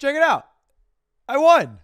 Check it out. I won.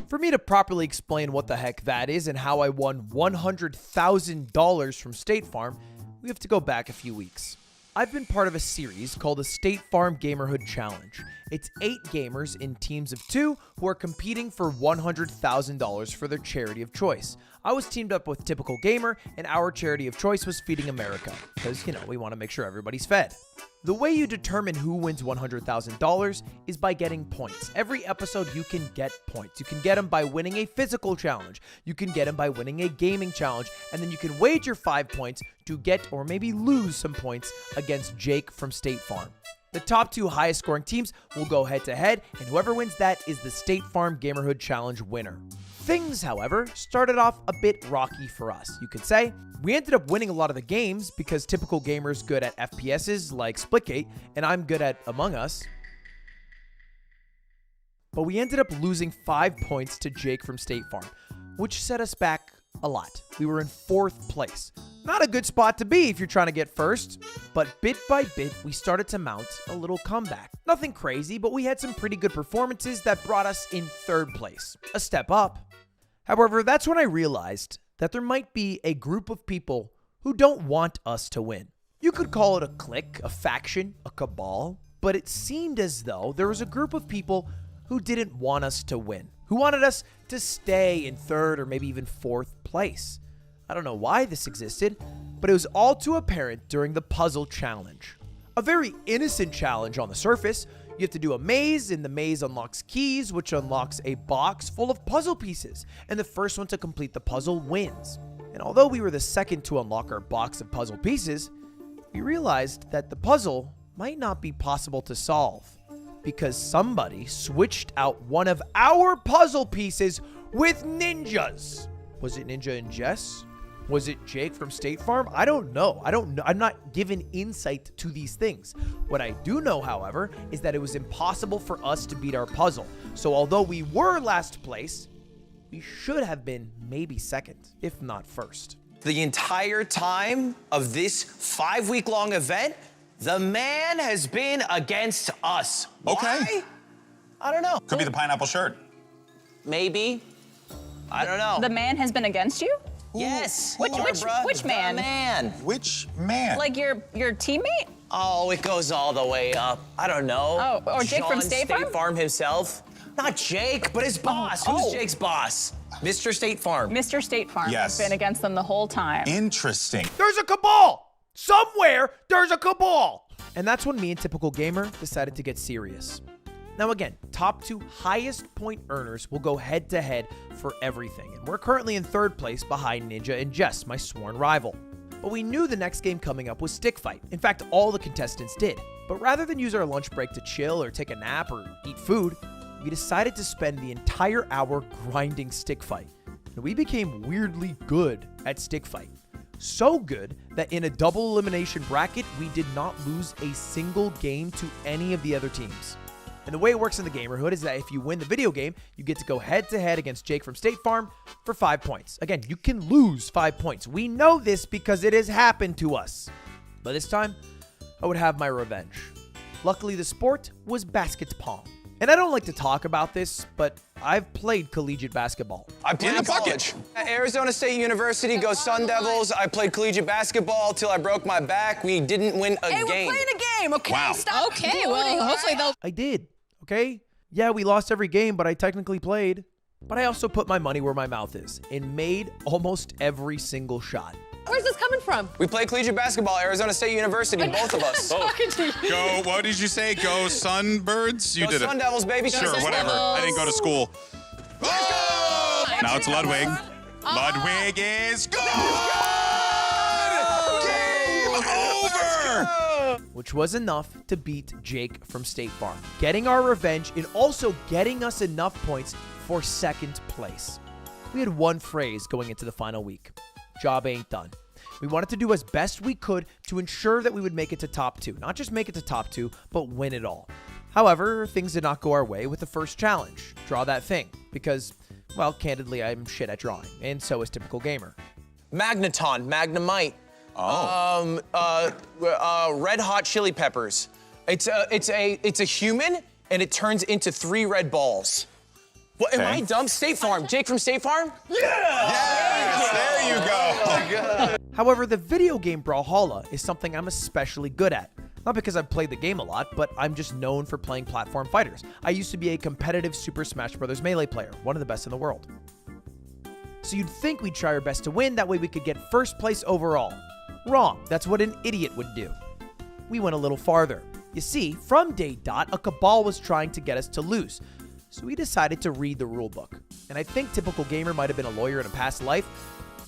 For me to properly explain what the heck that is and how I won $100,000 from State Farm, we have to go back a few weeks. I've been part of a series called the State Farm Gamerhood Challenge. It's 8 gamers in teams of 2 who are competing for $100,000 for their charity of choice. I was teamed up with Typical Gamer, and our charity of choice was Feeding America, because, we want to make sure everybody's fed. The way you determine who wins $100,000 is by getting points. Every episode you can get points. You can get them by winning a physical challenge. You can get them by winning a gaming challenge. And then you can wager 5 points to get or maybe lose some points against Jake from State Farm. The top 2 highest scoring teams will go head to head, and whoever wins that is the State Farm Gamerhood Challenge winner. Things, however, started off a bit rocky for us, you could say. We ended up winning a lot of the games because Typical Gamer's good at FPSs like Splitgate, and I'm good at Among Us. But we ended up losing 5 points to Jake from State Farm, which set us back a lot. We were in 4th place. Not a good spot to be if you're trying to get first, but bit by bit, we started to mount a little comeback. Nothing crazy, but we had some pretty good performances that brought us in 3rd place. A step up. However, that's when I realized that there might be a group of people who don't want us to win. You could call it a clique, a faction, a cabal, but it seemed as though there was a group of people who didn't want us to win, who wanted us to stay in 3rd or maybe even 4th place. I don't know why this existed, but it was all too apparent during the puzzle challenge. A very innocent challenge on the surface. You have to do a maze, and the maze unlocks keys, which unlocks a box full of puzzle pieces, and the first one to complete the puzzle wins. And although we were the second to unlock our box of puzzle pieces, we realized that the puzzle might not be possible to solve because somebody switched out one of our puzzle pieces with ninjas. Was it Ninja and Jess? Was it Jake from State Farm? I don't know. I'm not given insight to these things. What I do know, however, is that it was impossible for us to beat our puzzle. So although we were last place, we should have been maybe 2nd, if not 1st. The entire time of this 5-week-long event, the man has been against us. Okay. Why? I don't know. Could be the pineapple shirt. Maybe. I don't know. The man has been against you? Yes. Which man? The man. Which man? Like your teammate? Oh, it goes all the way up. I don't know. Oh, or Jake from State Farm? State Farm himself. Not Jake, but his boss. Who's Jake's boss? Mr. State Farm. Mr. State Farm Yes. has been against them the whole time. Interesting. There's a cabal! Somewhere, there's a cabal! And that's when me and Typical Gamer decided to get serious. Now again, top 2 highest point earners will go head to head for everything, and we're currently in 3rd place behind Ninja and Jess, my sworn rival. But we knew the next game coming up was Stick Fight. In fact, all the contestants did. But rather than use our lunch break to chill or take a nap or eat food, we decided to spend the entire hour grinding Stick Fight. And we became weirdly good at Stick Fight. So good that in a double elimination bracket, we did not lose a single game to any of the other teams. And the way it works in the Gamerhood is that if you win the video game, you get to go head-to-head against Jake from State Farm for 5 points. Again, you can lose 5 points. We know this because it has happened to us. But this time, I would have my revenge. Luckily, the sport was basket pong. And I don't like to talk about this, but I've played collegiate basketball. I played In a college. bucket. At Arizona State University, go Sun Devils. I played collegiate basketball till I broke my back. We didn't win a Hey, game. we're playing a game, okay? Wow. Stop. Okay, well, hopefully they'll... I did, okay? Yeah, we lost every game, but I technically played. But I also put my money where my mouth is and made almost every single shot. Where's this coming from? We play collegiate basketball at Arizona State University, both of us. Talking to you. Go, what did you say? Go Sunbirds? You Go did Sun it. Devils, baby. Sure, Sun whatever. Devils. I didn't go to school. Oh! Now it's Ludwig. Ludwig is good! Game over! Which was enough to beat Jake from State Farm, getting our revenge and also getting us enough points for 2nd place. We had one phrase going into the final week: job ain't done. We wanted to do as best we could to ensure that we would make it to top 2. Not just make it to top 2, but win it all. However, things did not go our way with the first challenge, draw that thing, because, well, candidly, I'm shit at drawing, and so is Typical Gamer. Magneton, Magnemite. Red Hot Chili Peppers. It's a human and it turns into 3 red balls. What, am I dumb? State Farm. Jake from State Farm? Yes, there you go. However, the video game Brawlhalla is something I'm especially good at. Not because I've played the game a lot, but I'm just known for playing platform fighters. I used to be a competitive Super Smash Bros. Melee player, one of the best in the world. So you'd think we'd try our best to win, that way we could get first place overall. Wrong, that's what an idiot would do. We went a little farther. You see, from day dot, a cabal was trying to get us to lose. So we decided to read the rulebook. And I think Typical Gamer might have been a lawyer in a past life,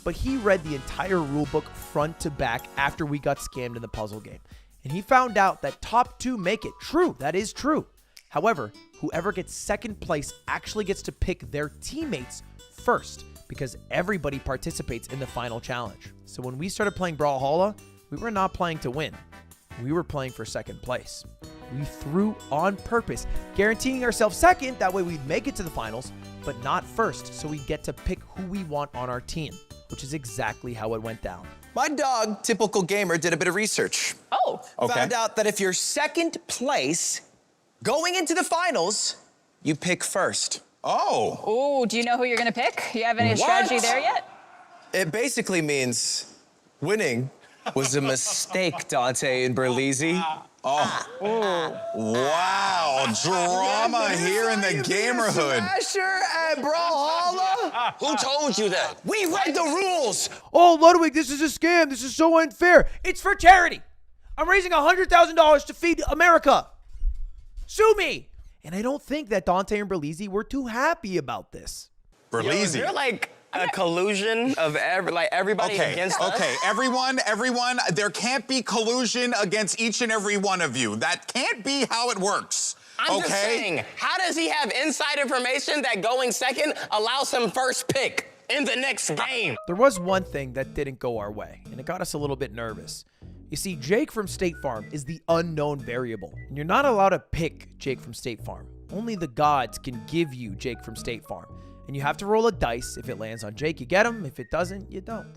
but he read the entire rulebook front to back after we got scammed in the puzzle game. And he found out that top 2 make it. True, that is true. However, whoever gets second place actually gets to pick their teammates first, because everybody participates in the final challenge. So when we started playing Brawlhalla, we were not playing to win. We were playing for second place. We threw on purpose, guaranteeing ourselves second, that way we'd make it to the finals, but not first, so we get to pick who we want on our team, which is exactly how it went down. My dog, Typical Gamer, did a bit of research. Oh. Okay. Found out that if you're second place, going into the finals, you pick first. Oh. Ooh, do you know who you're gonna pick? You have any strategy there yet? It basically means winning was a mistake, Dante and Berlizzi. Wow. Drama here in the gamerhood. Smasher and Brawlhalla? Who told you that? We read the rules. Oh, Ludwig, this is a scam. This is so unfair. It's for charity. I'm raising $100,000 to feed America. Sue me. And I don't think that Dante and Berlizzi were too happy about this. Berlizzi. You're like a collusion of everybody against us. Okay, everyone, there can't be collusion against each and every one of you. That can't be how it works. I'm just saying, how does he have inside information that going second allows him first pick in the next game? There was one thing that didn't go our way, and it got us a little bit nervous. You see, Jake from State Farm is the unknown variable, and you're not allowed to pick Jake from State Farm. Only the gods can give you Jake from State Farm, and you have to roll a dice. If it lands on Jake, you get him. If it doesn't, you don't.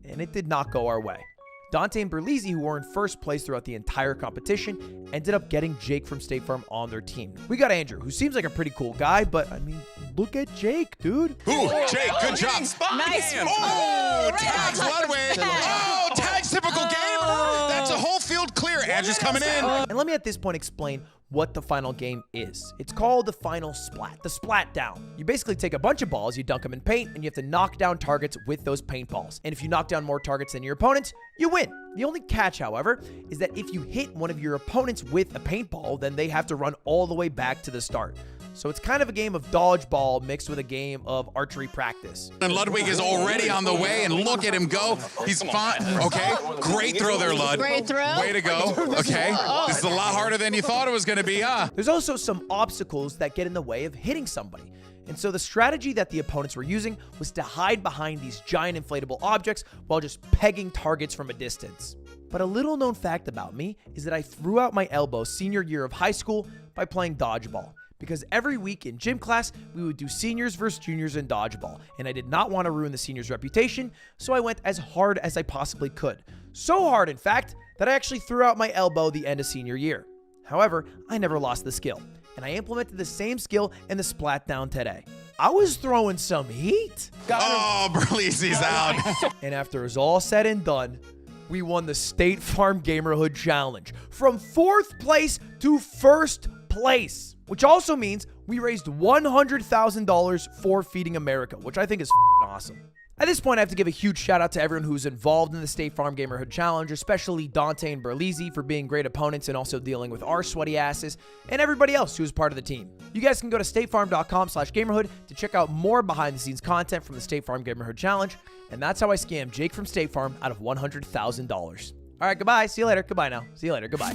And it did not go our way. Dante and Berlizzi, who were in first place throughout the entire competition, ended up getting Jake from State Farm on their team. We got Andrew, who seems like a pretty cool guy, but I mean, look at Jake, dude. Ooh, Jake, good job. Nice. Oh, tags Ludwig. Oh, tags Typical Gamer. That's a whole field clear. Andrew's coming in. And let me at this point explain what the final game is. It's called the final splat, the splat down. You basically take a bunch of balls, you dunk them in paint, and you have to knock down targets with those paintballs. And if you knock down more targets than your opponents, you win. The only catch, however, is that if you hit one of your opponents with a paintball, then they have to run all the way back to the start. So it's kind of a game of dodgeball mixed with a game of archery practice. And Ludwig is already on the way, and look at him go. He's fine. Okay, great throw there, Lud. Great throw. Way to go. Okay, this is a lot harder than you thought it was going to be, huh? There's also some obstacles that get in the way of hitting somebody. And so the strategy that the opponents were using was to hide behind these giant inflatable objects while just pegging targets from a distance. But a little known fact about me is that I threw out my elbow senior year of high school by playing dodgeball. Because every week in gym class, we would do seniors versus juniors in dodgeball, and I did not want to ruin the seniors' reputation, so I went as hard as I possibly could. So hard, in fact, that I actually threw out my elbow the end of senior year. However, I never lost the skill, and I implemented the same skill in the splat down today. I was throwing some heat. Oh, Berlizzi's out. And after it was all said and done, we won the State Farm Gamerhood Challenge from 4th place to 1st place, which also means we raised $100,000 for Feeding America, which I think is awesome. At this point, I have to give a huge shout out to everyone who's involved in the State Farm Gamerhood Challenge, especially Dante and Berlizzi for being great opponents and also dealing with our sweaty asses, and everybody else who was part of the team. You guys can go to statefarm.com/gamerhood to check out more behind the scenes content from the State Farm Gamerhood Challenge, and that's how I scammed Jake from State Farm out of $100,000. All right, goodbye. See you later. Goodbye now. See you later. Goodbye.